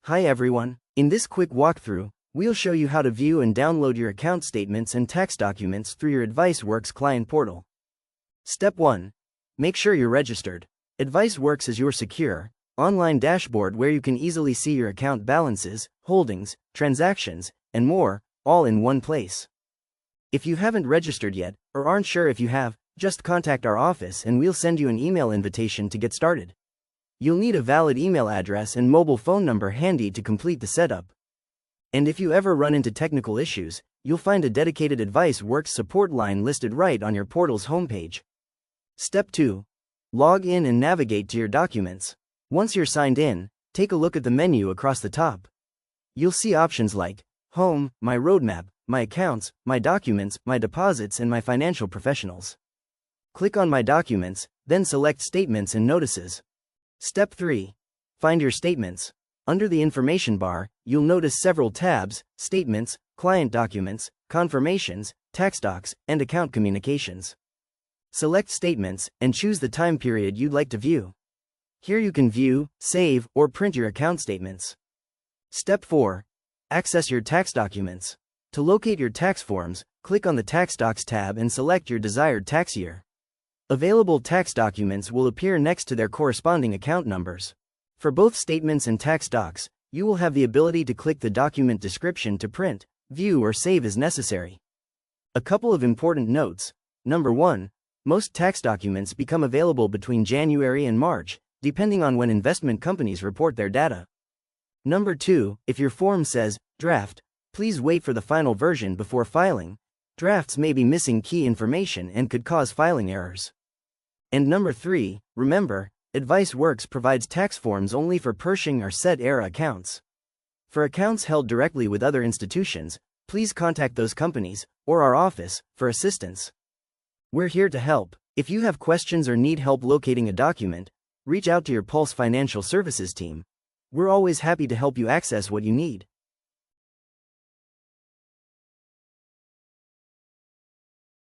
Hi everyone, in this quick walkthrough, we'll show you how to view and download your account statements and tax documents through your AdviceWorks client portal. Step 1. Make sure you're registered. AdviceWorks is your secure, online dashboard where you can easily see your account balances, holdings, transactions, and more, all in one place. If you haven't registered yet, or aren't sure if you have, just contact our office and we'll send you an email invitation to get started. You'll need a valid email address and mobile phone number handy to complete the setup. And if you ever run into technical issues, you'll find a dedicated AdviceWorks support line listed right on your portal's homepage. Step 2. Log in and navigate to your documents. Once you're signed in, take a look at the menu across the top. You'll see options like Home, My Roadmap, My Accounts, My Documents, My Deposits, and My Financial Professionals. Click on My Documents, then select Statements and Notices. Step 3. Find your statements. Under the information bar, you'll notice several tabs: Statements, Client Documents, Confirmations, Tax Docs, and Account Communications. Select Statements and choose the time period you'd like to view. Here you can view, save, or print your account statements. Step 4. Access your tax documents. To locate your tax forms, click on the Tax Docs tab and select your desired tax year. Available tax documents will appear next to their corresponding account numbers. For both statements and tax docs, you will have the ability to click the document description to print, view, or save as necessary. A couple of important notes. Number 1. Most tax documents become available between January and March, depending on when investment companies report their data. Number 2. If your form says draft, please wait for the final version before filing. Drafts may be missing key information and could cause filing errors. And number 3, remember, AdviceWorks provides tax forms only for Pershing or SEDERA accounts. For accounts held directly with other institutions, please contact those companies, or our office, for assistance. We're here to help. If you have questions or need help locating a document, reach out to your Pulse Financial Services team. We're always happy to help you access what you need.